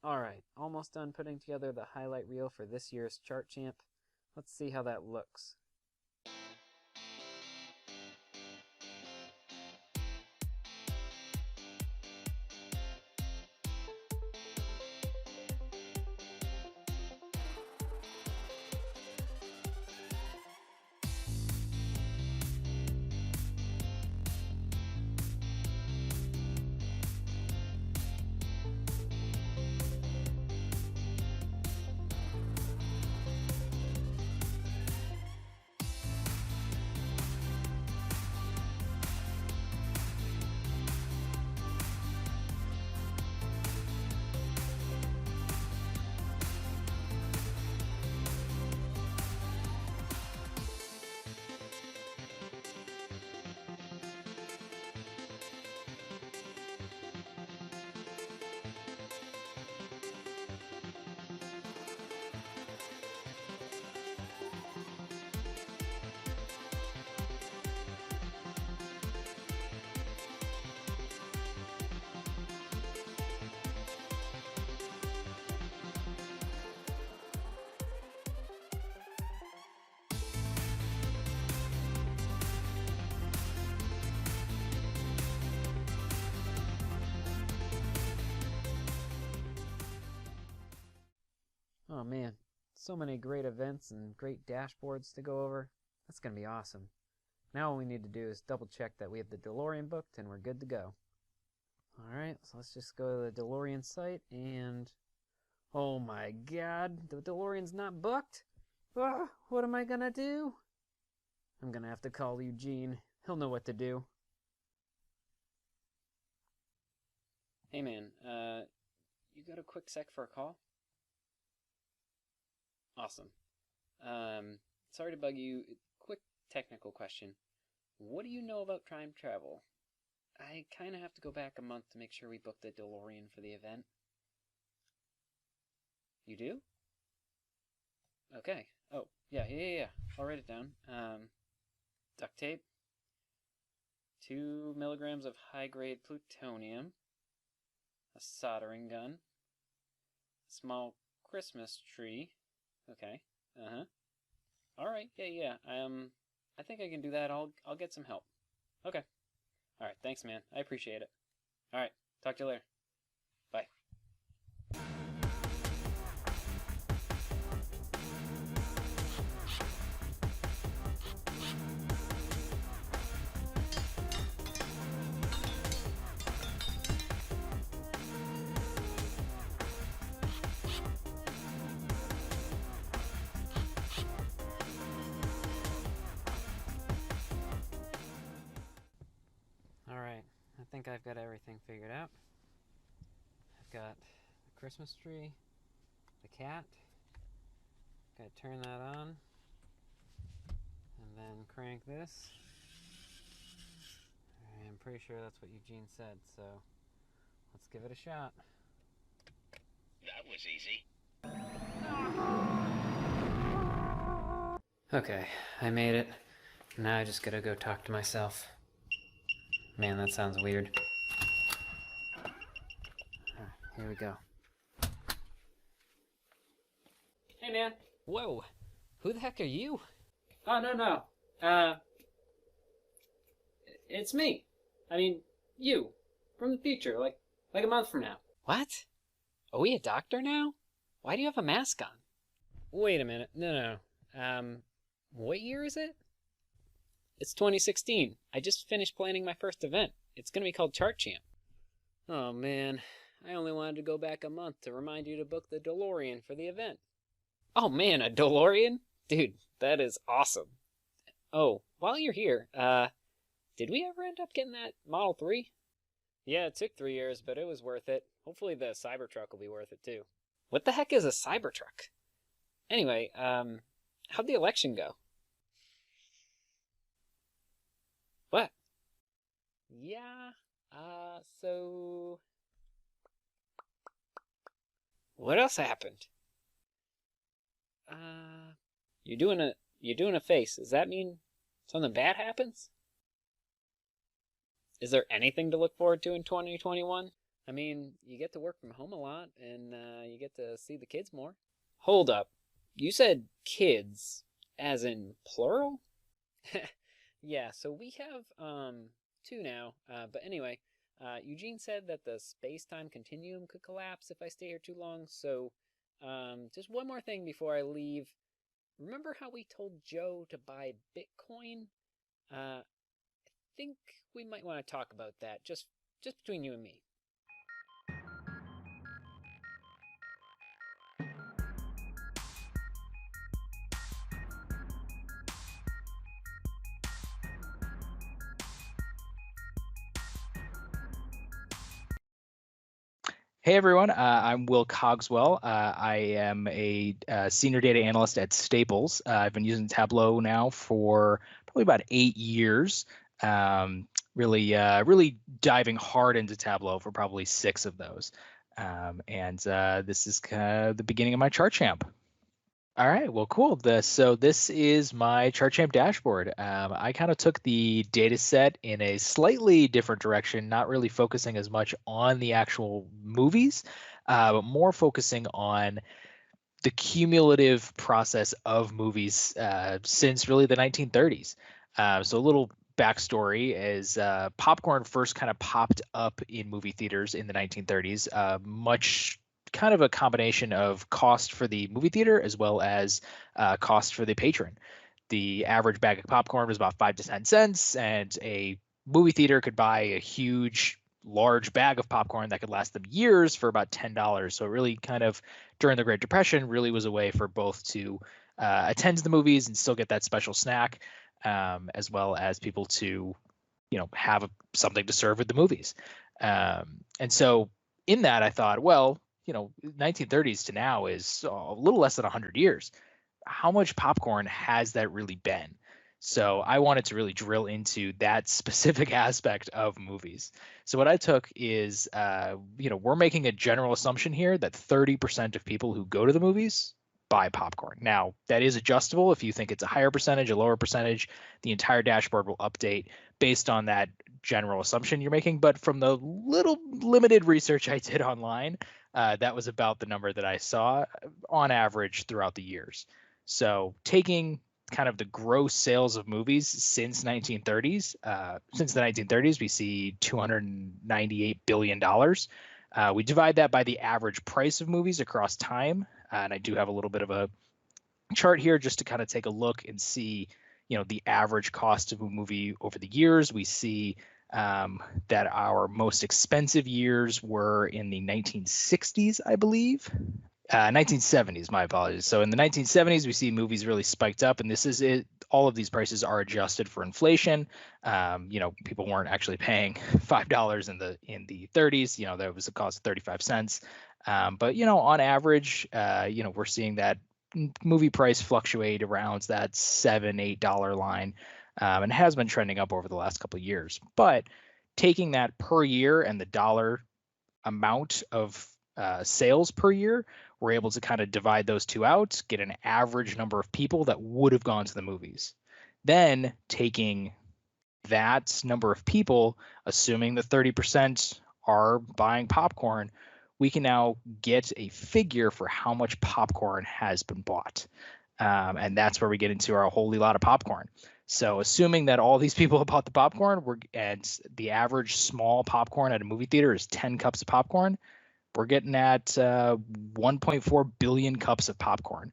Alright, almost done putting together the highlight reel for this year's Chart Champ. Let's see how that looks. Oh man, so many great events and great dashboards to go over. That's going to be awesome. Now all we need to do is double check that we have the DeLorean booked and we're good to go. Alright, so let's just go to the DeLorean site and... Oh my god, the DeLorean's not booked? What am I going to do? I'm going to have to call Eugene. He'll know what to do. Hey man, you got a quick sec for a call? Awesome. Sorry to bug you. Quick technical question. What do you know about time travel? I kind of have to go back a month to make sure we book the DeLorean for the event. You do? Okay. Oh, yeah. I'll write it down. Duct tape. 2 milligrams of high-grade plutonium. A soldering gun. A small Christmas tree. Okay. Alright, yeah. I think I can do that. I'll get some help. Okay. Alright, thanks man. I appreciate it. Alright, talk to you later. Bye. Alright, I think I've got everything figured out. I've got the Christmas tree, the cat. Gotta turn that on, and then crank this. I'm pretty sure that's what Eugene said, so let's give it a shot. That was easy. Okay, I made it. Now I just gotta go talk to myself. Man, that sounds weird. Alright, here we go. Hey, man. Whoa. Who the heck are you? Oh, no. It's me. I mean, you. From the future, like a month from now. What? Are we a doctor now? Why do you have a mask on? Wait a minute. No. What year is it? It's 2016. I just finished planning my first event. It's gonna be called Chart Champ. Oh man, I only wanted to go back a month to remind you to book the DeLorean for the event. Oh man, a DeLorean? Dude, that is awesome. Oh, while you're here, did we ever end up getting that Model 3? Yeah, it took 3 years, but it was worth it. Hopefully the Cybertruck will be worth it too. What the heck is a Cybertruck? Anyway, how'd the election go? What? Yeah, so... What else happened? You're doing a face. Does that mean something bad happens? Is there anything to look forward to in 2021? I mean, you get to work from home a lot, and you get to see the kids more. Hold up. You said kids, as in plural? Yeah, so we have two now. But anyway, Eugene said that the space-time continuum could collapse if I stay here too long. So just one more thing before I leave. Remember how we told Joe to buy Bitcoin? I think we might want to talk about that just between you and me. Hey everyone, I'm Will Cogswell. I am a senior data analyst at Staples. I've been using Tableau now for probably about 8 years. Really diving hard into Tableau for probably 6 of those. This is the beginning of my chart champ. All right, well, cool. So this is my chart champ dashboard. I kind of took the data set in a slightly different direction, not really focusing as much on the actual movies, but more focusing on the cumulative process of movies since really the 1930s. So a little backstory is popcorn first kind of popped up in movie theaters in the 1930s, much kind of a combination of cost for the movie theater as well as cost for the patron. The average bag of popcorn was about 5 to 10 cents, and a movie theater could buy a huge, large bag of popcorn that could last them years for about $10. So it really kind of, during the Great Depression, really was a way for both to attend to the movies and still get that special snack, as well as people to, have something to serve with the movies. And so in that, I thought, well, 1930s to now is a little less than 100 years. How much popcorn has that really been? So I wanted to really drill into that specific aspect of movies. So what I took is, we're making a general assumption here that 30% of people who go to the movies buy popcorn. Now, that is adjustable. If you think it's a higher percentage, a lower percentage, the entire dashboard will update based on that general assumption you're making. But from the little limited research I did online, that was about the number that I saw on average throughout the years. So taking kind of the gross sales of movies since 1930s, since the 1930s, we see $298 billion. We divide that by the average price of movies across time. And I do have a little bit of a chart here just to kind of take a look and see, the average cost of a movie over the years. We see that our most expensive years were in the 1960s, I believe. 1970s, my apologies. So in the 1970s, we see movies really spiked up, and this is it. All of these prices are adjusted for inflation. People weren't actually paying $5 in the 30s. That was a cost of 35 cents. But on average, we're seeing that movie price fluctuate around that $7-8 line, and has been trending up over the last couple of years. But taking that per year and the dollar amount of sales per year, we're able to kind of divide those two out, get an average number of people that would have gone to the movies. Then taking that number of people, assuming that 30% are buying popcorn, we can now get a figure for how much popcorn has been bought. And that's where we get into our holy lot of popcorn. So assuming that all these people have bought the popcorn, and the average small popcorn at a movie theater is 10 cups of popcorn, we're getting at 1.4 billion cups of popcorn.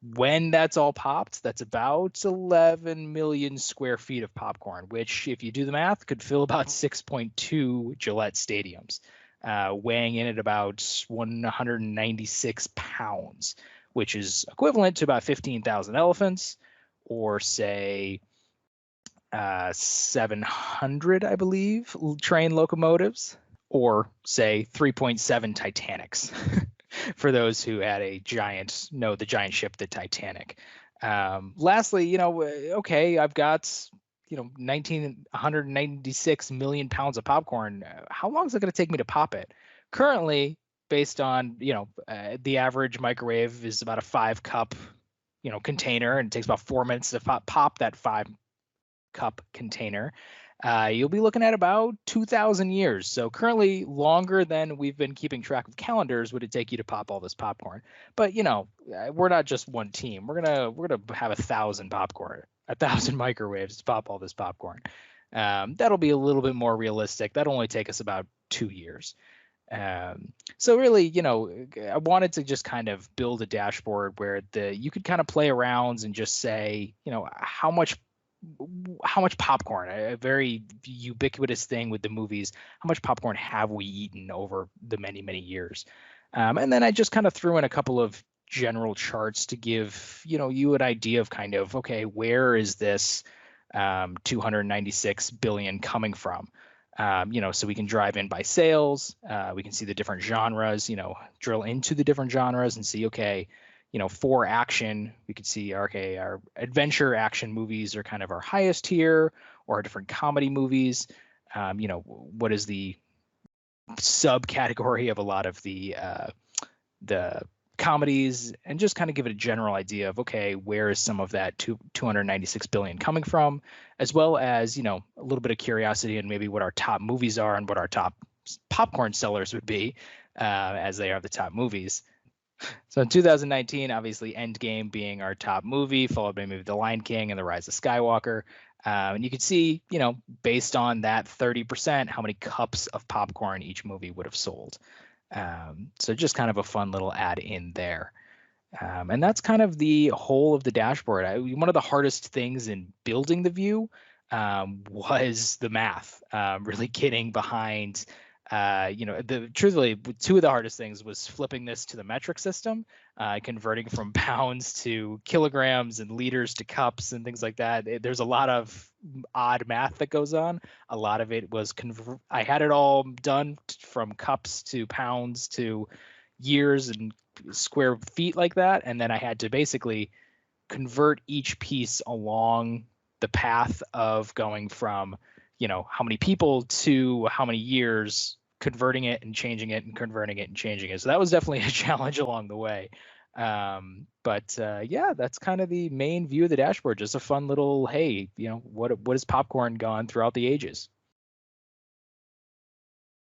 When that's all popped, that's about 11 million square feet of popcorn, which, if you do the math, could fill about 6.2 Gillette stadiums, weighing in at about 196 pounds, which is equivalent to about 15,000 elephants, or say 700, I believe, train locomotives, or say 3.7 Titanics, for those who had the giant ship, the Titanic. Lastly, okay, I've got 196 million pounds of popcorn. How long is it going to take me to pop it? Currently, based on the average microwave is about a 5-cup container, and it takes about 4 minutes to pop that 5-cup container. you'll be looking at about 2,000 years. So currently longer than we've been keeping track of calendars would it take you to pop all this popcorn. But we're not just one team. We're gonna have 1,000 popcorn, 1,000 microwaves to pop all this popcorn. That'll be a little bit more realistic. That'll only take us about 2 years. So really, I wanted to just kind of build a dashboard where you could kind of play around and just say, how much popcorn, a very ubiquitous thing with the movies, how much popcorn have we eaten over the many, many years? And then I just kind of threw in a couple of general charts to give, you an idea of kind of, okay, where is this 296 billion coming from? So we can drive in by sales. We can see the different genres, drill into the different genres and see, okay, for action, we could see, okay, our adventure action movies are kind of our highest tier, or our different comedy movies. What is the subcategory of a lot of the comedies, and just kind of give it a general idea of, okay, where is some of that 296 billion coming from, as well as, a little bit of curiosity and maybe what our top movies are and what our top popcorn sellers would be, as they are the top movies. So in 2019, obviously Endgame being our top movie, followed by maybe The Lion King and The Rise of Skywalker. And you can see, based on that 30%, how many cups of popcorn each movie would have sold. So just kind of a fun little add in there. And that's kind of the whole of the dashboard. One of the hardest things in building the view was the math, really getting behind truthfully, two of the hardest things was flipping this to the metric system, converting from pounds to kilograms and liters to cups and things like that. There's a lot of odd math that goes on. A lot of it was I had it all done from cups to pounds to years and square feet like that, and then I had to basically convert each piece along the path of going from how many people to how many years, converting it and changing it and converting it and changing it. So that was definitely a challenge along the way. But that's kind of the main view of the dashboard. Just a fun little, hey, what has popcorn gone throughout the ages?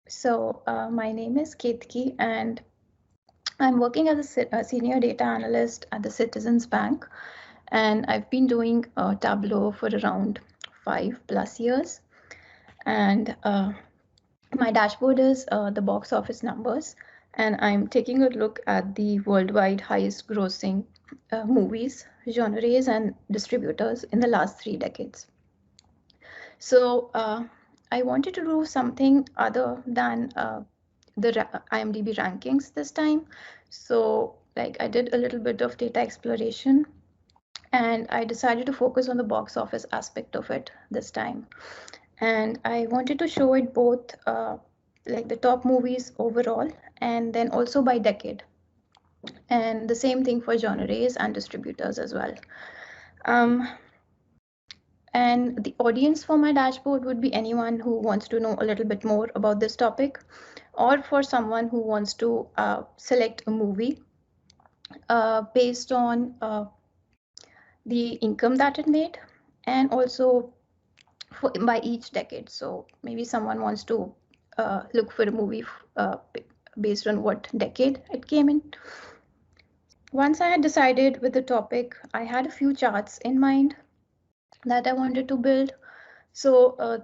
So my name is Ketaki, and I'm working as a senior data analyst at the Citizens Bank. And I've been doing Tableau for around 5+ years. And my dashboard is the box office numbers, and I'm taking a look at the worldwide highest grossing movies, genres, and distributors in the last 3 decades. So I wanted to do something other than the IMDb rankings this time. So I did a little bit of data exploration, and I decided to focus on the box office aspect of it this time. And I wanted to show it both the top movies overall, and then also by decade. And the same thing for genres and distributors as well. And the audience for my dashboard would be anyone who wants to know a little bit more about this topic, or for someone who wants to select a movie based on the income that it made, and also by each decade. So maybe someone wants to look for a movie based on what decade it came in. Once I had decided with the topic, I had a few charts in mind that I wanted to build. So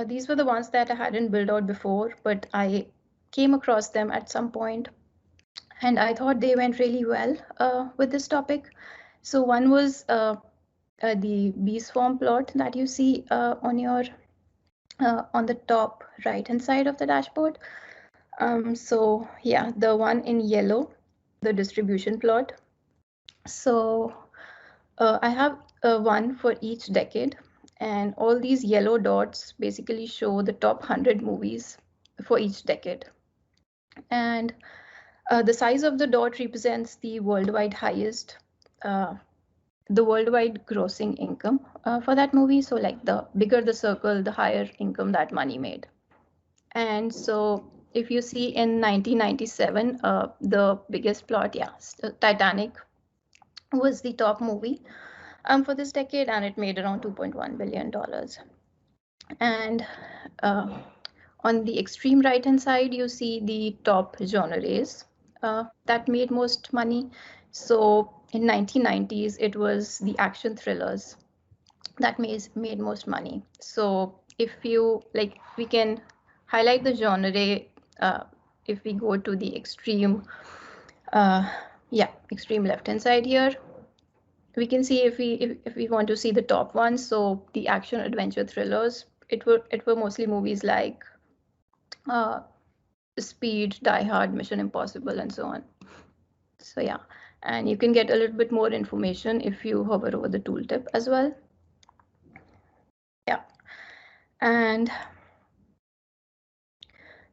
these were the ones that I hadn't built out before, but I came across them at some point, and I thought they went really well with this topic. So one was the B's form plot that you see on the top right-hand side of the dashboard. So yeah, the one in yellow, the distribution plot. So I have one for each decade, and all these yellow dots basically show the top 100 movies for each decade. And the size of the dot represents the worldwide highest, the worldwide grossing income for that movie. So the bigger the circle, the higher income that money made. And so if you see in 1997, the biggest plot, Titanic was the top movie for this decade, and it made around $2.1 billion. And on the extreme right hand side, you see the top genres that made most money. So in 1990s, it was the action thrillers that made most money. So if you like, we can highlight the genre if we go to the extreme, yeah, extreme left hand side here. We can see if we want to see the top ones. So the action adventure thrillers, it were mostly movies like uh, Speed, Die Hard, Mission Impossible, and so on. So yeah, and you can get a little bit more information if you hover over the tooltip as well. Yeah, and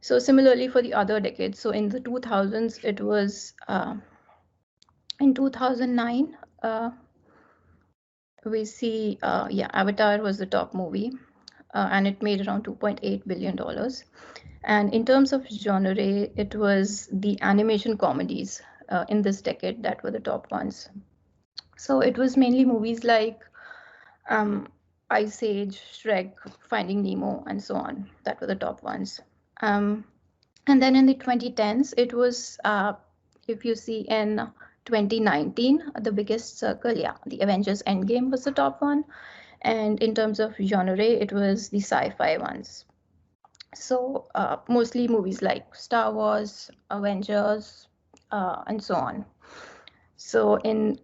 so similarly for the other decades. So in the 2000s, it was in 2009. We see, yeah, Avatar was the top movie, and it made around $2.8 billion. And in terms of genre, it was the animation comedies in this decade that were the top ones. So it was mainly movies like um, Ice Age, Shrek, Finding Nemo, and so on that were the top ones. Um, and then in the 2010s, it was, if you see in 2019, the biggest circle, yeah, the Avengers Endgame was the top one. And in terms of genre, it was the sci-fi ones. So mostly movies like Star Wars, Avengers, and so on. So in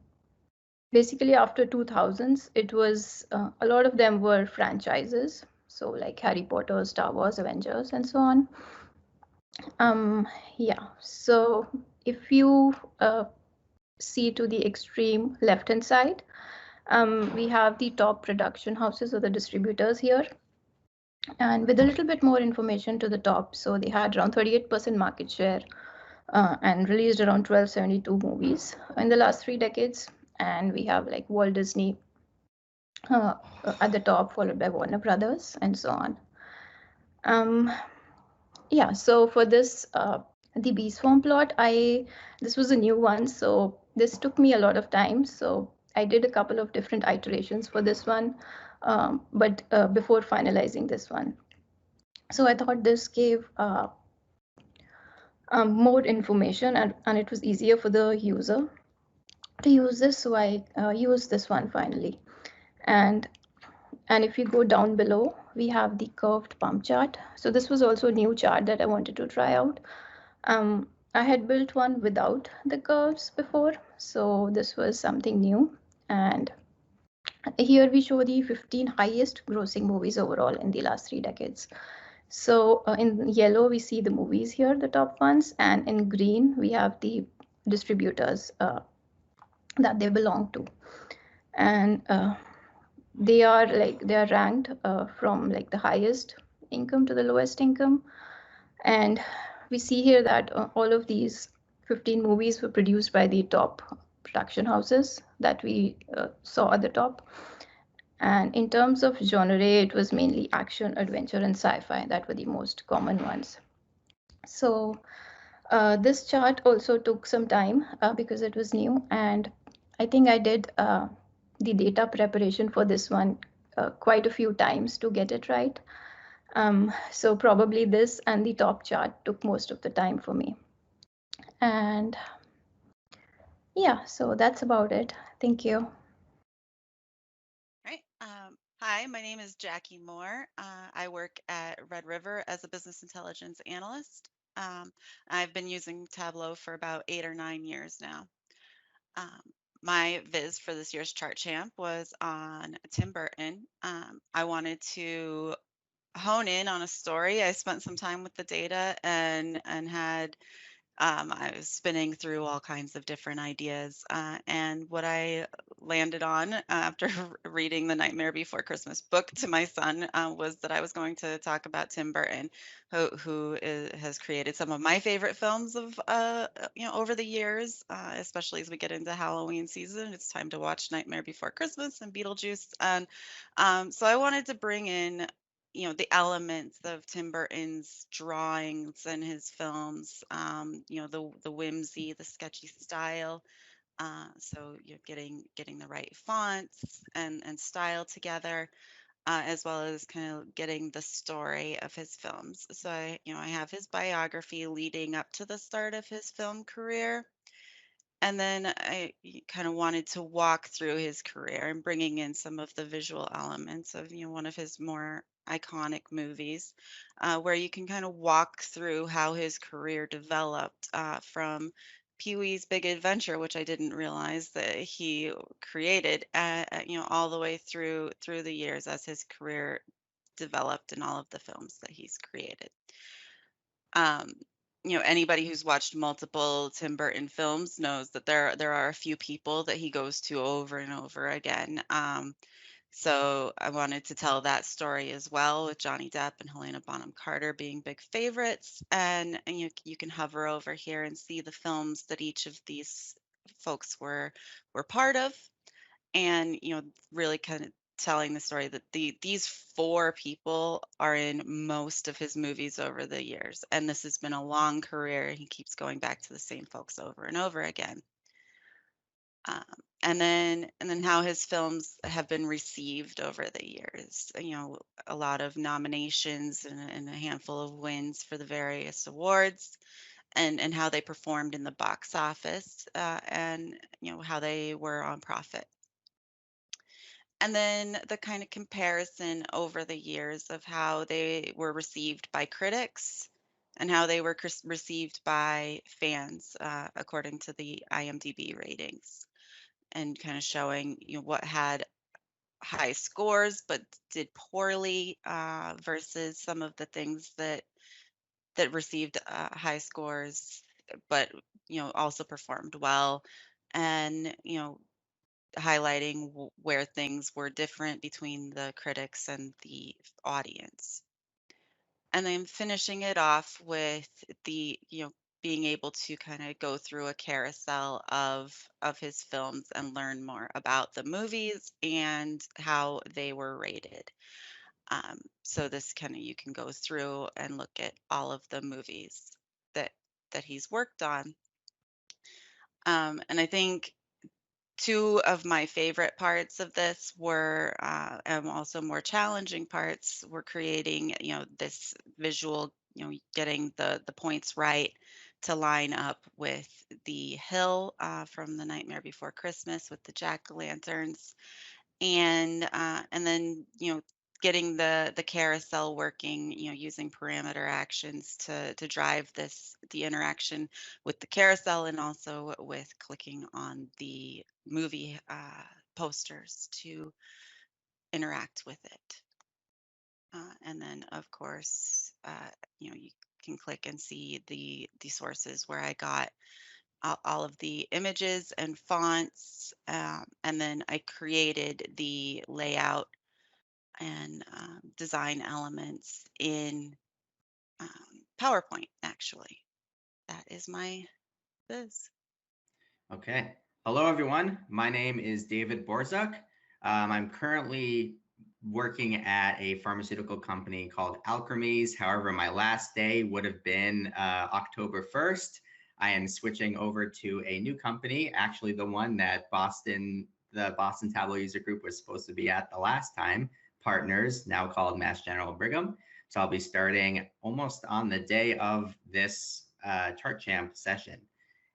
basically after 2000s, it was a lot of them were franchises. So like Harry Potter, Star Wars, Avengers, and so on. Yeah. So if you see to the extreme left-hand side, we have the top production houses or the distributors here. And with a little bit more information to the top, so they had around 38% market share and released around 1272 movies in the last 3 decades. And we have like Walt Disney uh, at the top, followed by Warner Brothers, and so on. Yeah, so for this, the bee swarm plot, this was a new one, so this took me a lot of time. So I did a couple of different iterations for this one, but before finalizing this one. So I thought this gave more information, and it was easier for the user to use this. So I used this one finally. And if you go down below, we have the curved pump chart. So this was also a new chart that I wanted to try out. I had built one without the curves before, so this was something new. And here we show the 15 highest grossing movies overall in the last 3 decades. So in yellow, we see the movies here, the top ones, and in green, we have the distributors that they belong to. And they are ranked from like the highest income to the lowest income. And we see here that all of these 15 movies were produced by the top production houses that we saw at the top. And in terms of genre, it was mainly action, adventure, and sci-fi that were the most common ones. So this chart also took some time because it was new, and I think I did the data preparation for this one quite a few times to get it right. So probably this and the top chart took most of the time for me. And yeah, so that's about it. Thank you. Right. Hi, my name is Jacqui Moore. I work at Red River as a business intelligence analyst. I've been using Tableau for about 8 or 9 years now. Um, my viz for this year's chart champ was on Tim Burton. I wanted to hone in on a story. I spent some time with the data and had I was spinning through all kinds of different ideas. And what I landed on after reading the Nightmare Before Christmas book to my son was that I was going to talk about Tim Burton, has created some of my favorite films of, over the years, especially as we get into Halloween season. It's time to watch Nightmare Before Christmas and Beetlejuice. And so I wanted to bring in the elements of Tim Burton's drawings and his films, the whimsy, the sketchy style. So you're getting the right fonts and style together. as well as kind of getting the story of his films. So I have his biography leading up to the start of his film career. And then I kind of wanted to walk through his career and bringing in some of the visual elements of, one of his more iconic movies, where you can kind of walk through how his career developed from Pee-wee's Big Adventure, which I didn't realize that he created, all the way through the years as his career developed in all of the films that he's created. Um, Anybody who's watched multiple Tim Burton films knows that there are a few people that he goes to over and over again. So I wanted to tell that story as well, with Johnny Depp and Helena Bonham Carter being big favorites. And you can hover over here and see the films that each of these folks were part of, and really kind of telling the story that these four people are in most of his movies over the years, and this has been a long career. He keeps going back to the same folks over and over again. um, and then how his films have been received over the years. A lot of nominations and a handful of wins for the various awards, and how they performed in the box office, and how they were on profit. And then the kind of comparison over the years of how they were received by critics and how they were received by fans, according to the IMDb ratings, and kind of showing what had high scores but did poorly, versus some of the things that received high scores but also performed well, and highlighting where things were different between the critics and the audience. And then finishing it off with the, being able to kind of go through a carousel of his films and learn more about the movies and how they were rated. So this kind of, you can go through and look at all of the movies that he's worked on. And I think two of my favorite parts of this were, and also more challenging parts, were creating, this visual, getting the points right to line up with the hill, from The Nightmare Before Christmas, with the jack-o'-lanterns, and then getting the carousel working, using parameter actions to drive the interaction with the carousel, and also with clicking on the movie posters to interact with it. And then of course, you can click and see the sources where I got all of the images and fonts, and then I created the layout and design elements in PowerPoint, actually. That is my biz. Okay. Hello, everyone. My name is David Borczuk. I'm currently working at a pharmaceutical company called Alkermes. However, my last day would have been October 1st. I am switching over to a new company, actually the one that the Boston Tableau User Group was supposed to be at the last time, Partners, now called Mass General Brigham. So I'll be starting almost on the day of this Chart Champ session.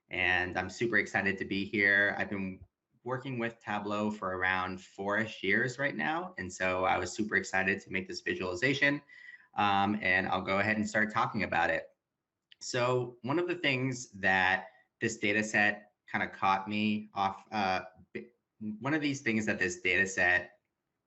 And I'm super excited to be here. I've been working with Tableau for around 4-ish years right now. And so I was super excited to make this visualization. And I'll go ahead and start talking about it. So one of the things that this data set kind of caught me off, one of these things that this data set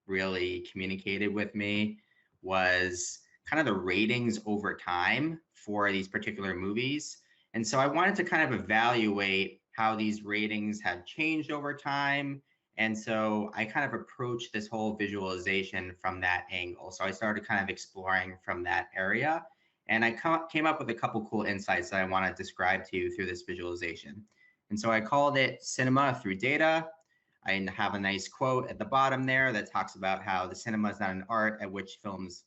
really communicated with me was kind of the ratings over time for these particular movies. And so I wanted to kind of evaluate how these ratings have changed over time. And so I kind of approached this whole visualization from that angle. So I started kind of exploring from that area. And I came up with a couple cool insights that I want to describe to you through this visualization. And so I called it Cinema Through Data. I have a nice quote at the bottom there that talks about how the cinema is not an art at which films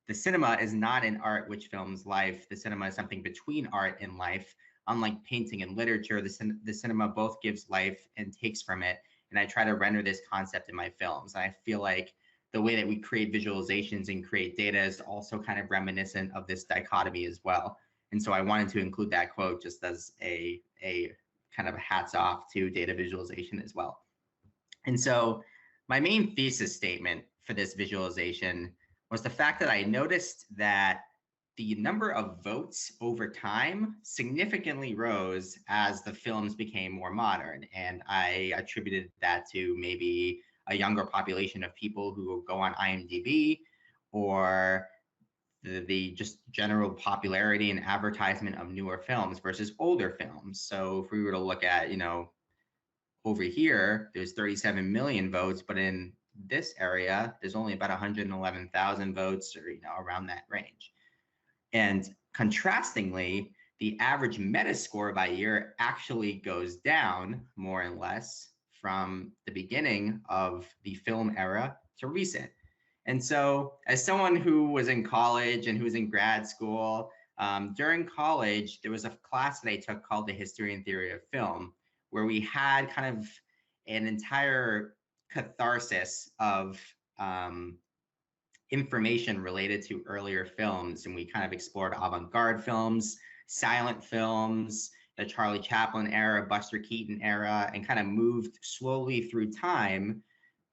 the cinema is not an art which films life. The cinema is something between art and life. Unlike painting and literature, the cinema both gives life and takes from it. And I try to render this concept in my films. I feel like the way that we create visualizations and create data is also kind of reminiscent of this dichotomy as well. And so I wanted to include that quote just as a kind of hats off to data visualization as well. And so my main thesis statement for this visualization was the fact that I noticed that the number of votes over time significantly rose as the films became more modern. And I attributed that to maybe a younger population of people who go on IMDb, or the just general popularity and advertisement of newer films versus older films. So if we were to look at, over here, there's 37 million votes, but in this area, there's only about 111,000 votes, or around that range. And contrastingly, the average Metascore by year actually goes down more and less from the beginning of the film era to recent. And so as someone who was in college and who was in grad school, during college, there was a class that I took called the History and Theory of Film, where we had kind of an entire catharsis of information related to earlier films. And we kind of explored avant-garde films, silent films, the Charlie Chaplin era, Buster Keaton era, and kind of moved slowly through time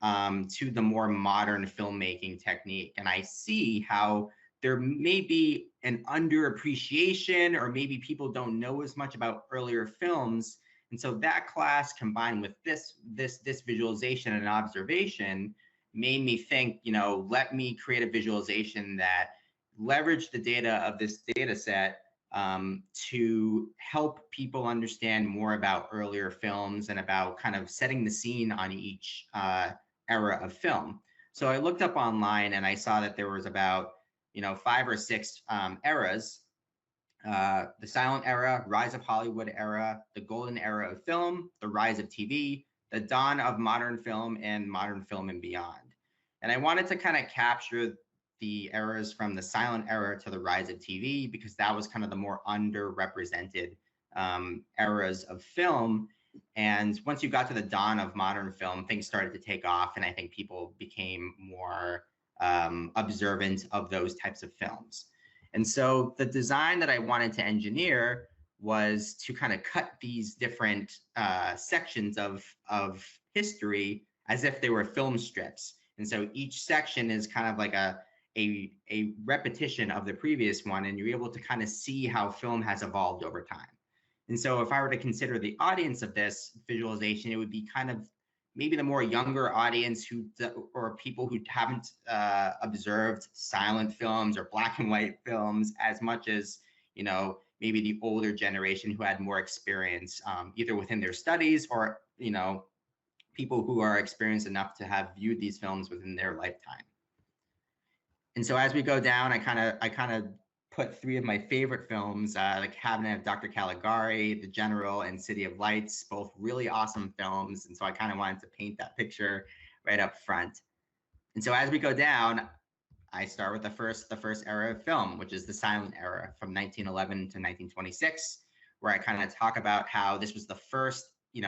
to the more modern filmmaking technique. And I see how there may be an underappreciation, or maybe people don't know as much about earlier films. And so that class, combined with this visualization and observation, made me think, let me create a visualization that leveraged the data of this data set to help people understand more about earlier films and about kind of setting the scene on each era of film. So I looked up online and I saw that there was about 5 or 6 eras: the silent era, rise of Hollywood era, the golden era of film, the rise of TV, the dawn of modern film, and modern film and beyond. And I wanted to kind of capture the eras from the silent era to the rise of TV, because that was kind of the more underrepresented eras of film. And once you got to the dawn of modern film, things started to take off, and I think people became more observant of those types of films. And so the design that I wanted to engineer was to kind of cut these different sections of history as if they were film strips. And so each section is kind of like a repetition of the previous one, and you're able to kind of see how film has evolved over time. And so if I were to consider the audience of this visualization, it would be kind of maybe the more younger audience or people who haven't observed silent films or black and white films as much as, maybe the older generation who had more experience, either within their studies or, people who are experienced enough to have viewed these films within their lifetime. And so as we go down, I kind of put 3 of my favorite films, The Cabinet of Dr. Caligari, The General, and City of Lights, both really awesome films. And so I kind of wanted to paint that picture right up front. And so as we go down, I start with the first era of film, which is the silent era from 1911 to 1926, where I kind of talk about how this was the first,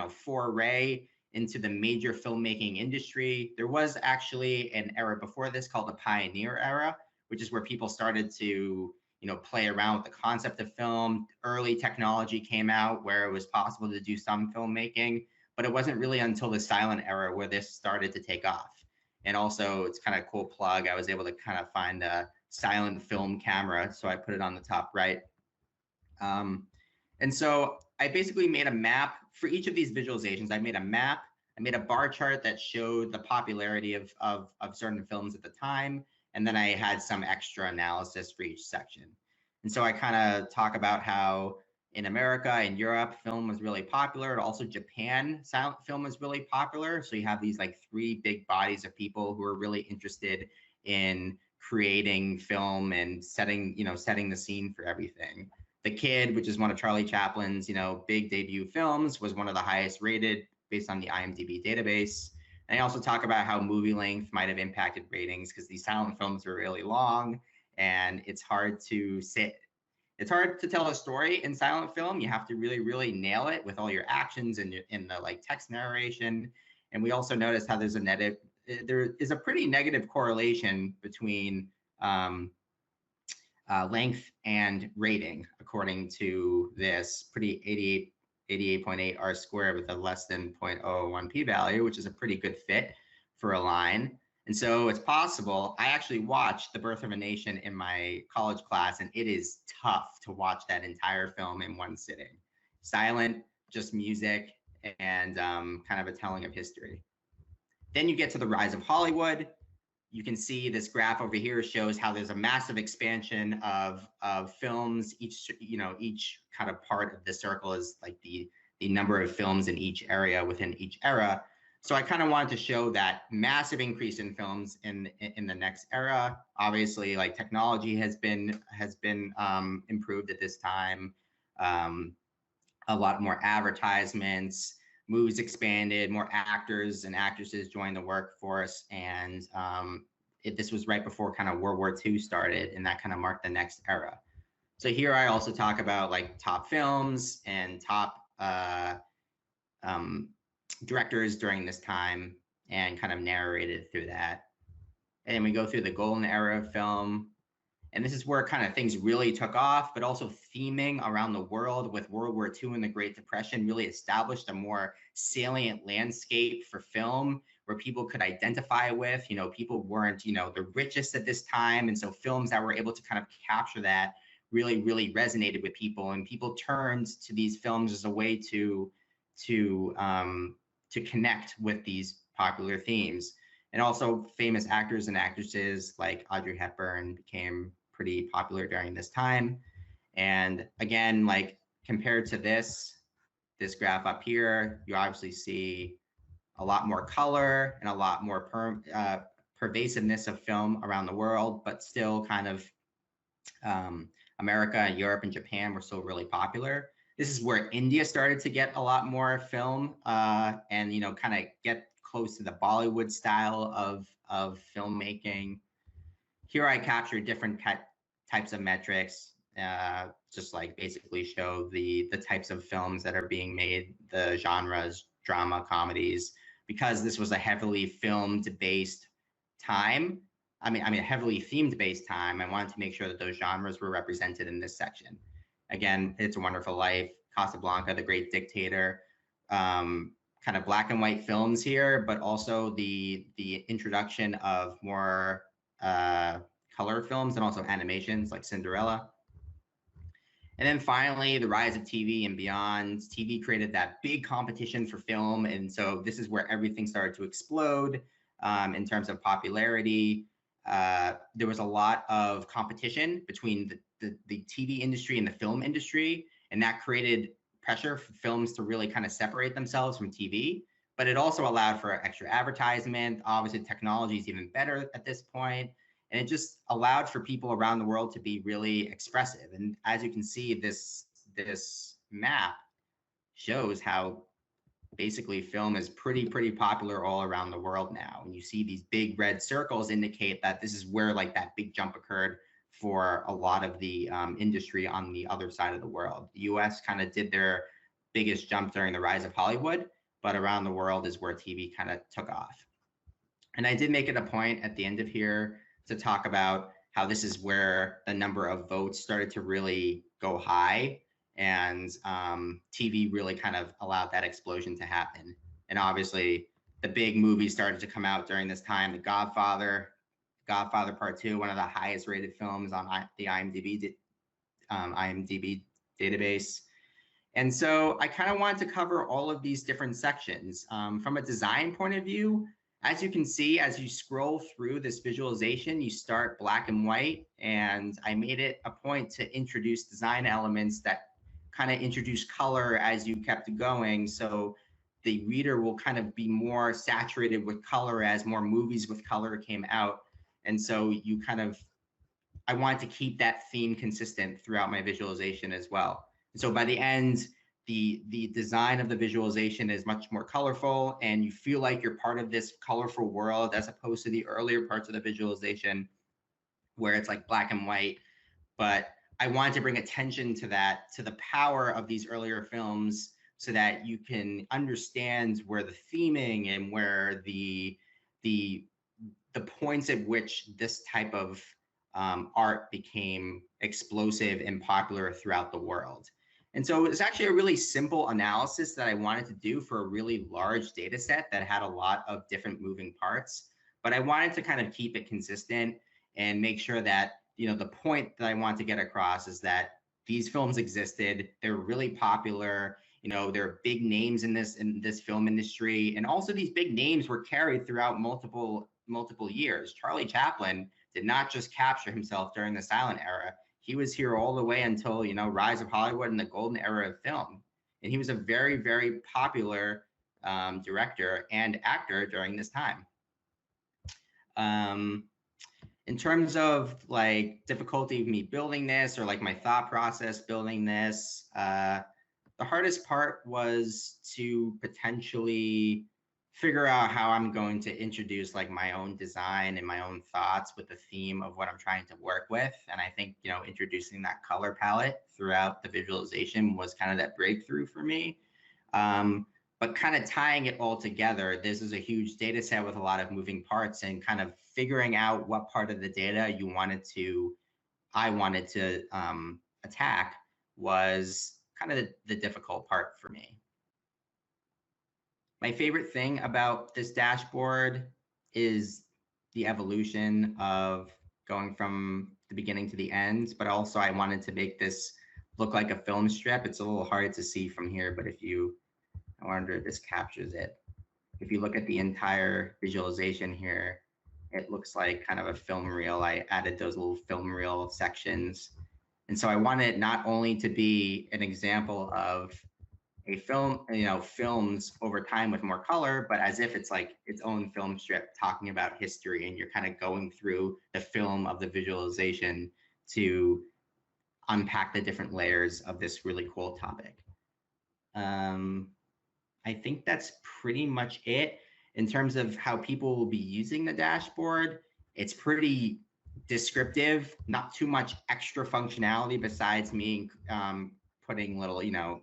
foray into the major filmmaking industry. There was actually an era before this called the Pioneer era, which is where people started to, play around with the concept of film. Early technology came out where it was possible to do some filmmaking, but it wasn't really until the silent era where this started to take off. And also, it's kind of a cool plug. I was able to kind of find a silent film camera, so I put it on the top right. And so I basically made a map for each of these visualizations. I made a map. I made a bar chart that showed the popularity of certain films at the time. And then I had some extra analysis for each section. And so I kind of talk about how in America and Europe, film was really popular. And also Japan, silent film was really popular. So you have these like 3 big bodies of people who are really interested in creating film and setting the scene for everything. The Kid, which is one of Charlie Chaplin's, big debut films, was one of the highest rated based on the IMDb database. And I also talk about how movie length might have impacted ratings, because these silent films are really long, and it's hard to tell a story in silent film. You have to really, really nail it with all your actions and in the like text narration. And we also noticed how there's a there is a pretty negative correlation between length and rating, according to this pretty 88.8 R squared with a less than 0.001 p-value, which is a pretty good fit for a line. And so it's possible. I actually watched The Birth of a Nation in my college class, and it is tough to watch that entire film in one sitting. Silent, just music, and kind of a telling of history. Then you get to The Rise of Hollywood. You can see this graph over here shows how there's a massive expansion of films. Each kind of part of the circle is like the number of films in each area within each era. So I kind of wanted to show that massive increase in films in the next era. Obviously, like technology has been improved at this time. A lot more advertisements, movies expanded, more actors and actresses joined the workforce, and this was right before kind of World War II started, and that kind of marked the next era. So here I also talk about like top films and top directors during this time, and kind of narrated through that. And then we go through the golden era of film. And this is where kind of things really took off, but also theming around the world with World War II and the Great Depression really established a more salient landscape for film where people could identify with. People weren't, the richest at this time. And so films that were able to kind of capture that really, really resonated with people. And people turned to these films as a way to connect with these popular themes. And also famous actors and actresses like Audrey Hepburn became pretty popular during this time. And again, like compared to this graph up here, you obviously see a lot more color and a lot more pervasiveness of film around the world, but still kind of America, Europe, and Japan were still really popular. This is where India started to get a lot more film and, kind of get close to the Bollywood style of filmmaking. Here I capture different types of metrics, just like basically show the types of films that are being made, the genres, drama, comedies, because this was a heavily filmed-based time. I mean, a heavily themed-based time. I wanted to make sure that those genres were represented in this section. Again, It's a Wonderful Life, Casablanca, The Great Dictator, kind of black and white films here, but also the introduction of more color films and also animations like Cinderella. And then finally, the rise of TV and beyond. TV created that big competition for film. And so this is where everything started to explode in terms of popularity. There was a lot of competition between the TV industry and the film industry, and that created pressure for films to really kind of separate themselves from TV. But it also allowed for extra advertisement. Obviously, technology is even better at this point, and it just allowed for people around the world to be really expressive. And as you can see, this map shows how basically film is pretty popular all around the world now. And you see these big red circles indicate that this is where like that big jump occurred for a lot of the industry on the other side of the world. The US kind of did their biggest jump during the rise of Hollywood, but around the world is where TV kind of took off. And I did make it a point at the end of here to talk about how this is where the number of votes started to really go high, and TV really kind of allowed that explosion to happen. And obviously the big movies started to come out during this time. The Godfather Part 2, one of the highest rated films on the IMDb database. And so I kind of wanted to cover all of these different sections. From a design point of view, as you can see, as you scroll through this visualization, you start black and white, and I made it a point to introduce design elements that kind of introduce color as you kept going. So the reader will kind of be more saturated with color as more movies with color came out. And so I wanted to keep that theme consistent throughout my visualization as well. And so by the end, the design of the visualization is much more colorful, and you feel like you're part of this colorful world, as opposed to the earlier parts of the visualization where it's like black and white. But I wanted to bring attention to that, to the power of these earlier films, so that you can understand where the theming and where the the points at which this type of art became explosive and popular throughout the world. And so it's actually a really simple analysis that I wanted to do for a really large data set that had a lot of different moving parts. But I wanted to kind of keep it consistent and make sure that, you know, the point that I want to get across is that these films existed. They're really popular. You know, there are big names in this film industry. And also these big names were carried throughout multiple years. Charlie Chaplin did not just capture himself during the silent era. He was here all the way until, you know, Rise of Hollywood and the golden era of film. And he was a very, very popular director and actor during this time. In terms of like difficulty of me building this or like my thought process building this, the hardest part was to potentially figure out how I'm going to introduce like my own design and my own thoughts with the theme of what I'm trying to work with. And I think, you know, introducing that color palette throughout the visualization was kind of that breakthrough for me. But kind of tying it all together, this is a huge data set with a lot of moving parts, and kind of figuring out what part of the data I wanted to attack was kind of the difficult part for me. My favorite thing about this dashboard is the evolution of going from the beginning to the end, but also I wanted to make this look like a film strip. It's a little hard to see from here, but I wonder if this captures it. If you look at the entire visualization here, it looks like kind of a film reel. I added those little film reel sections. And so I wanted it not only to be an example of a film, you know, films over time with more color, but as if it's like its own film strip talking about history, and you're kind of going through the film of the visualization to unpack the different layers of this really cool topic. I think that's pretty much it. In terms of how people will be using the dashboard, it's pretty descriptive, not too much extra functionality besides me putting little, you know,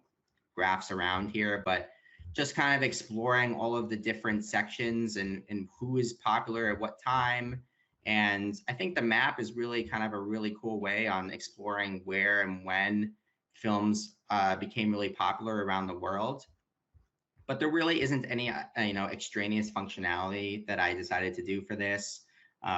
graphs around here, but just kind of exploring all of the different sections and who is popular at what time. And I think the map is really kind of a really cool way on exploring where and when films became really popular around the world. But there really isn't any, you know, extraneous functionality that I decided to do for this,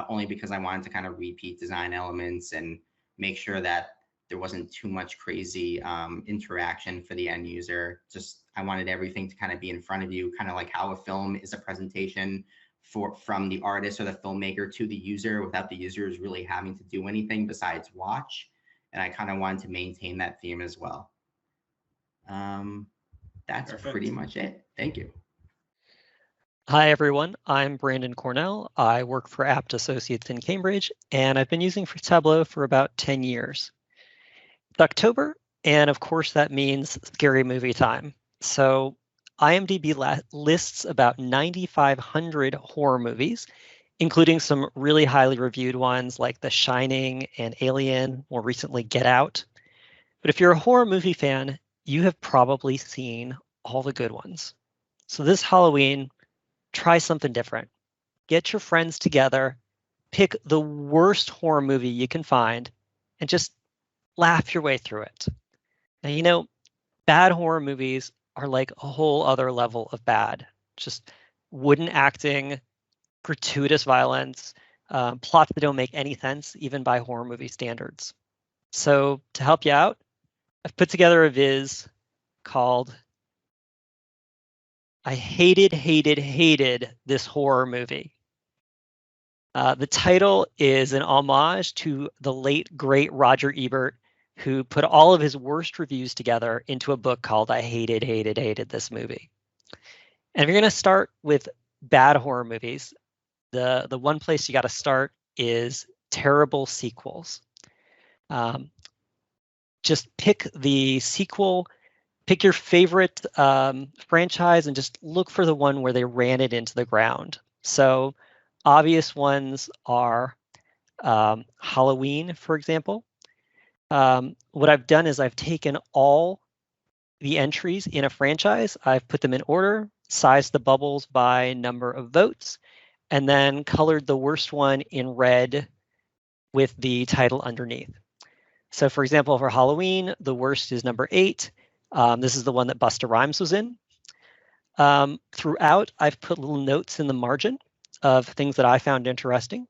only because I wanted to kind of repeat design elements and make sure that there wasn't too much crazy interaction for the end user. Just, I wanted everything to kind of be in front of you, kind of like how a film is a presentation from the artist or the filmmaker to the user without the users really having to do anything besides watch. And I kind of wanted to maintain that theme as well. That's Perfect. pretty much it. Thank you. Hi, everyone. I'm Branden Kornell. I work for Apt Associates in Cambridge, and I've been using Tableau for about 10 years. It's October, and of course, that means scary movie time. So IMDb lists about 9,500 horror movies, including some really highly reviewed ones like The Shining and Alien, more recently Get Out. But if you're a horror movie fan, you have probably seen all the good ones. So this Halloween, try something different. Get your friends together, pick the worst horror movie you can find, and just laugh your way through it. Now, you know, bad horror movies are like a whole other level of bad. Just wooden acting, gratuitous violence, plots that don't make any sense, even by horror movie standards. So to help you out, I've put together a viz called I hated this horror movie. The title is an homage to the late, great Roger Ebert, who put all of his worst reviews together into a book called I hated this movie. And if you're going to start with bad horror movies, the one place you got to start is terrible sequels. Just pick the sequel, pick your favorite franchise, and just look for the one where they ran it into the ground. So obvious ones are Halloween, for example. What I've done is I've taken all the entries in a franchise, I've put them in order, sized the bubbles by number of votes, and then colored the worst one in red with the title underneath. So for example, for Halloween, the worst is number 8. This is the one that Busta Rhymes was in. Throughout, I've put little notes in the margin of things that I found interesting.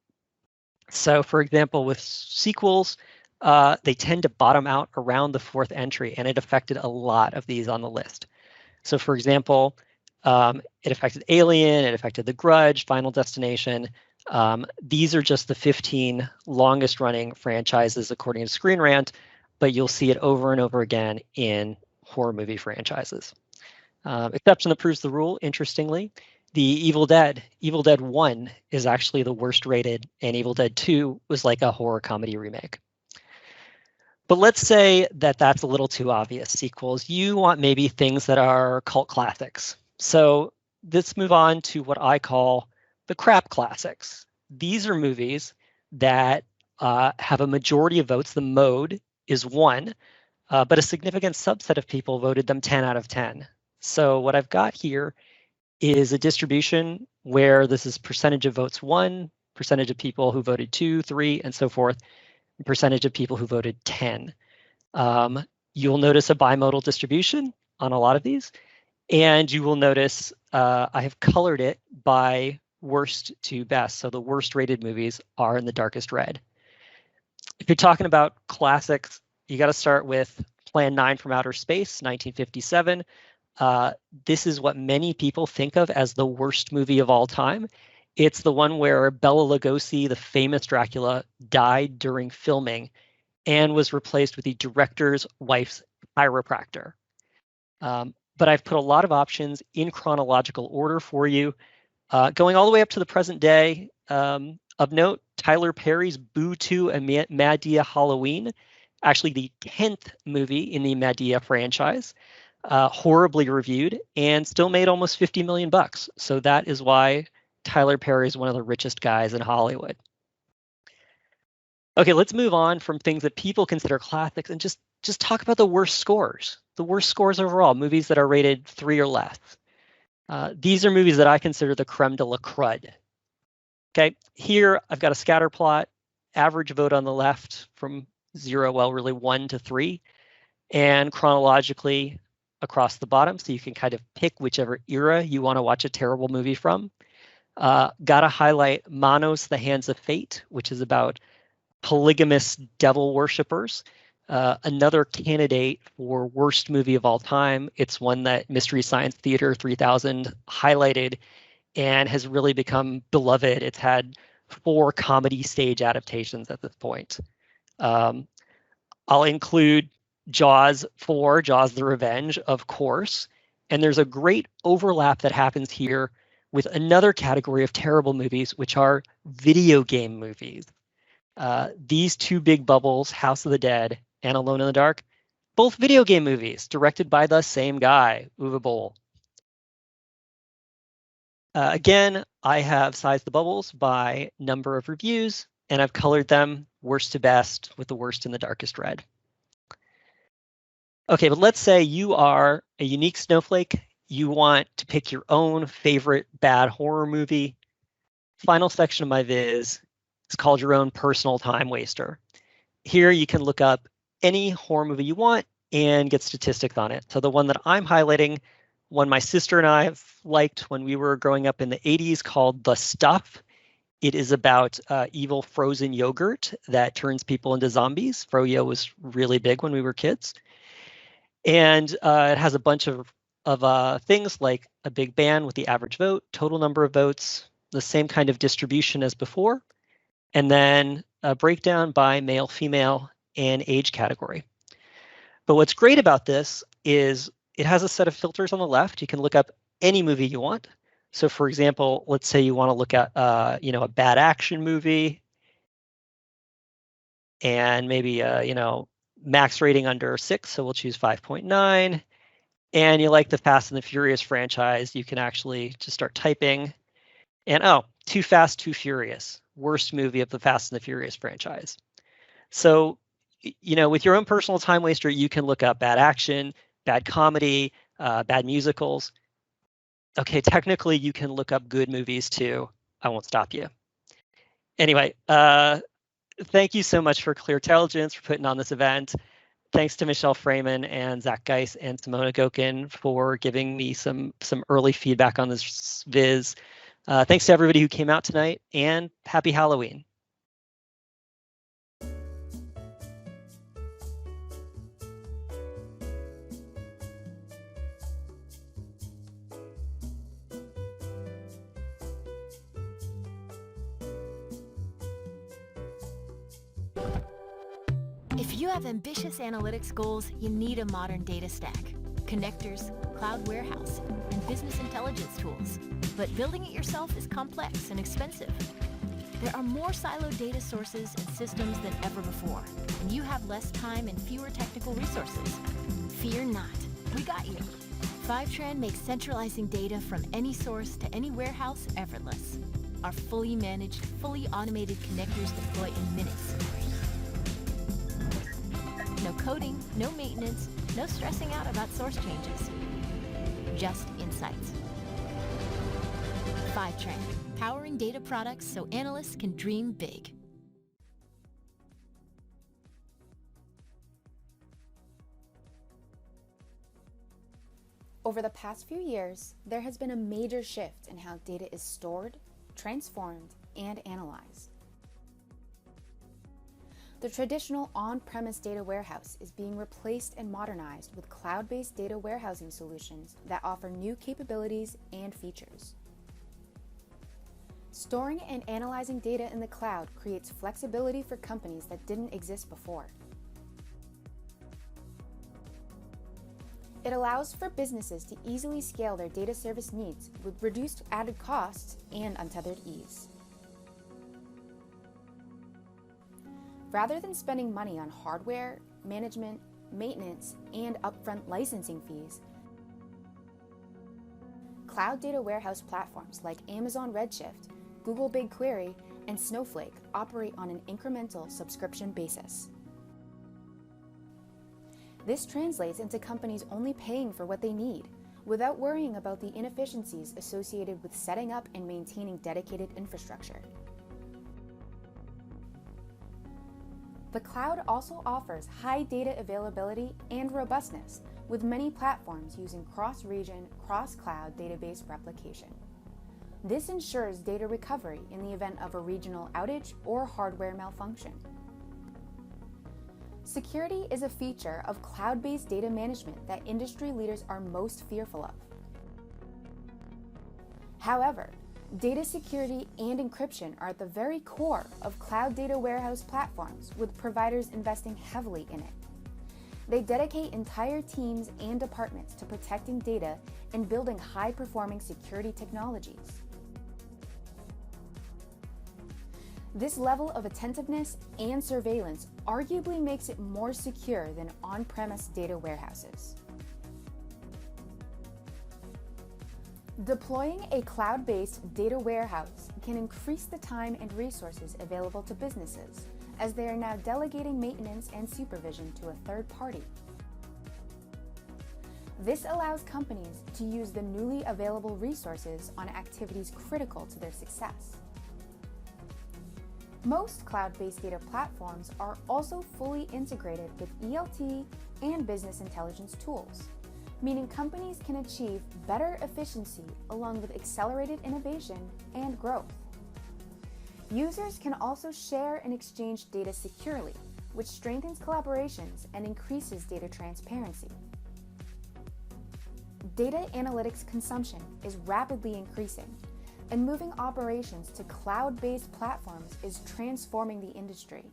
So for example, with sequels, they tend to bottom out around the 4th entry, and it affected a lot of these on the list. So for example, it affected Alien, it affected The Grudge, Final Destination. These are just the 15 longest running franchises according to Screen Rant, but you'll see it over and over again in horror movie franchises. Exception that proves the rule, interestingly, the Evil Dead 1 is actually the worst rated, and Evil Dead 2 was like a horror comedy remake. But let's say that that's a little too obvious, sequels. You want maybe things that are cult classics. So let's move on to what I call the crap classics. These are movies that have a majority of votes. The mode is 1, but a significant subset of people voted them 10 out of 10. So what I've got here is a distribution where this is percentage of votes 1, percentage of people who voted 2, 3, and so forth, and percentage of people who voted 10. You'll notice a bimodal distribution on a lot of these, and you will notice I have colored it by worst to best. So the worst rated movies are in the darkest red. If you're talking about classics, you got to start with Plan 9 from Outer Space, 1957. This is what many people think of as the worst movie of all time. It's the one where Bela Lugosi, the famous Dracula, died during filming and was replaced with the director's wife's chiropractor. But I've put a lot of options in chronological order for you, going all the way up to the present day. Of note, Tyler Perry's Boo 2 and Madea Halloween, actually the 10th movie in the Madea franchise, horribly reviewed and still made almost $50 million. So that is why Tyler Perry is one of the richest guys in Hollywood. Okay, let's move on from things that people consider classics and just talk about the worst scores. The worst scores overall, movies that are rated 3 or less. These are movies that I consider the creme de la crud. Okay, here I've got a scatter plot, average vote on the left from 0, well, really 1 to 3, and chronologically across the bottom, so you can kind of pick whichever era you want to watch a terrible movie from. Gotta highlight Manos, The Hands of Fate, which is about polygamous devil worshippers. Another candidate for worst movie of all time. It's one that Mystery Science Theater 3000 highlighted and has really become beloved. It's had 4 comedy stage adaptations at this point. I'll include Jaws 4, Jaws the Revenge, of course. And there's a great overlap that happens here with another category of terrible movies, which are video game movies. These 2 big bubbles, House of the Dead and Alone in the Dark, both video game movies directed by the same guy, Uwe Boll. Again, I have sized the bubbles by number of reviews, and I've colored them worst to best with the worst in the darkest red. Okay, but let's say you are a unique snowflake. You want to pick your own favorite bad horror movie. Final section of my viz is called your own personal time waster. Here you can look up any horror movie you want and get statistics on it. So the one that I'm highlighting, one my sister and I liked when we were growing up in the 80s, called The Stuff. It is about evil frozen yogurt that turns people into zombies. Froyo was really big when we were kids. And it has a bunch of things like a big band with the average vote, total number of votes, the same kind of distribution as before, and then a breakdown by male, female, and age category. But what's great about this is it has a set of filters on the left. You can look up any movie you want. So for example, let's say you want to look at a bad action movie and maybe max rating under 6, so we'll choose 5.9. And you like the Fast and the Furious franchise, you can actually just start typing. And Too Fast, Too Furious, worst movie of the Fast and the Furious franchise. So, with your own personal time waster, you can look up bad action, bad comedy, bad musicals. Okay, technically you can look up good movies too. I won't stop you. Anyway, thank you so much for ClearTelligence for putting on this event. Thanks to Michelle Freeman and Zach Geis and Simona Gokin for giving me some early feedback on this viz. Thanks to everybody who came out tonight, and happy Halloween. If you have ambitious analytics goals, you need a modern data stack, connectors, cloud warehouse, and business intelligence tools. But building it yourself is complex and expensive. There are more siloed data sources and systems than ever before, and you have less time and fewer technical resources. Fear not, we got you. Fivetran makes centralizing data from any source to any warehouse effortless. Our fully managed, fully automated connectors deploy in minutes. No coding, no maintenance, no stressing out about source changes. Just insights. Fivetran, powering data products so analysts can dream big. Over the past few years, there has been a major shift in how data is stored, transformed, and analyzed. The traditional on-premise data warehouse is being replaced and modernized with cloud-based data warehousing solutions that offer new capabilities and features. Storing and analyzing data in the cloud creates flexibility for companies that didn't exist before. It allows for businesses to easily scale their data service needs with reduced added costs and untethered ease. Rather than spending money on hardware, management, maintenance, and upfront licensing fees, cloud data warehouse platforms like Amazon Redshift, Google BigQuery, and Snowflake operate on an incremental subscription basis. This translates into companies only paying for what they need, without worrying about the inefficiencies associated with setting up and maintaining dedicated infrastructure. The cloud also offers high data availability and robustness, with many platforms using cross-region, cross-cloud database replication. This ensures data recovery in the event of a regional outage or hardware malfunction. Security is a feature of cloud-based data management that industry leaders are most fearful of. However, data security and encryption are at the very core of cloud data warehouse platforms, with providers investing heavily in it. They dedicate entire teams and departments to protecting data and building high-performing security technologies. This level of attentiveness and surveillance arguably makes it more secure than on-premise data warehouses. Deploying a cloud-based data warehouse can increase the time and resources available to businesses, as they are now delegating maintenance and supervision to a third party. This allows companies to use the newly available resources on activities critical to their success. Most cloud-based data platforms are also fully integrated with ELT and business intelligence tools, meaning companies can achieve better efficiency along with accelerated innovation and growth. Users can also share and exchange data securely, which strengthens collaborations and increases data transparency. Data analytics consumption is rapidly increasing, and moving operations to cloud-based platforms is transforming the industry,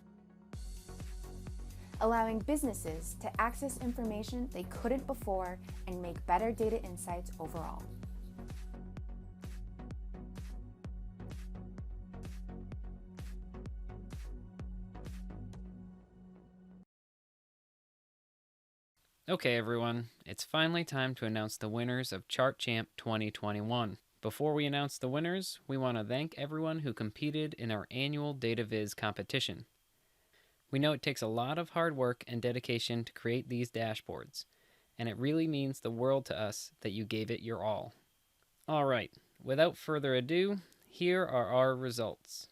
allowing businesses to access information they couldn't before and make better data insights overall. Okay, everyone, it's finally time to announce the winners of Chart Champ 2021. Before we announce the winners, we want to thank everyone who competed in our annual DataViz competition. We know it takes a lot of hard work and dedication to create these dashboards, and it really means the world to us that you gave it your all. All right, without further ado, Here are our results.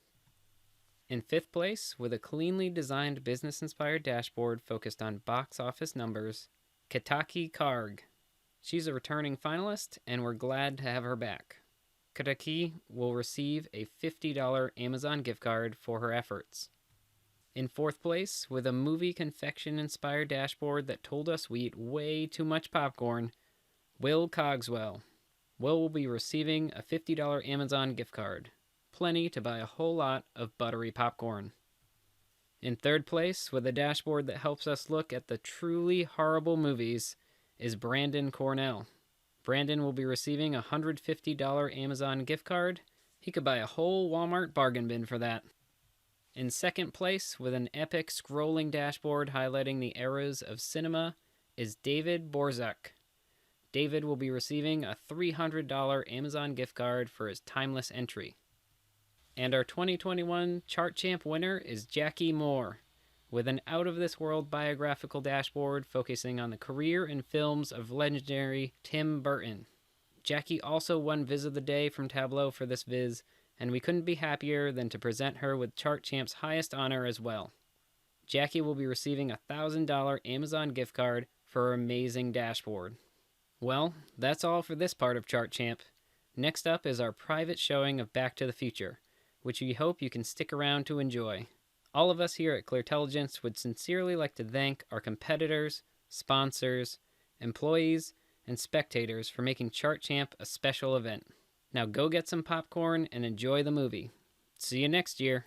In 5th place, with a cleanly designed business-inspired dashboard focused on box office numbers, Ketaki Garg. She's a returning finalist, and we're glad to have her back. Ketaki will receive a $50 Amazon gift card for her efforts. In 4th place, with a movie confection-inspired dashboard that told us we eat way too much popcorn, Cogswell. Will be receiving a $50 Amazon gift card. Plenty to buy a whole lot of buttery popcorn. In 3rd place, with a dashboard that helps us look at the truly horrible movies, is Branden Kornell. Branden will be receiving a $150 Amazon gift card. He could buy a whole Walmart bargain bin for that. In 2nd place, with an epic scrolling dashboard highlighting the eras of cinema, is Borczuk. David will be receiving a $300 Amazon gift card for his timeless entry. And our 2021 Chart Champ winner is Jacqui Moore, with an out-of-this-world biographical dashboard focusing on the career and films of legendary Tim Burton. Jacqui also won Viz of the Day from Tableau for this viz, and we couldn't be happier than to present her with Chart Champ's highest honor as well. Jacqui will be receiving a $1,000 Amazon gift card for her amazing dashboard. Well, that's all for this part of Chart Champ. Next up is our private showing of Back to the Future, which we hope you can stick around to enjoy. All of us here at Cleartelligence would sincerely like to thank our competitors, sponsors, employees, and spectators for making Chart Champ a special event. Now go get some popcorn and enjoy the movie. See you next year.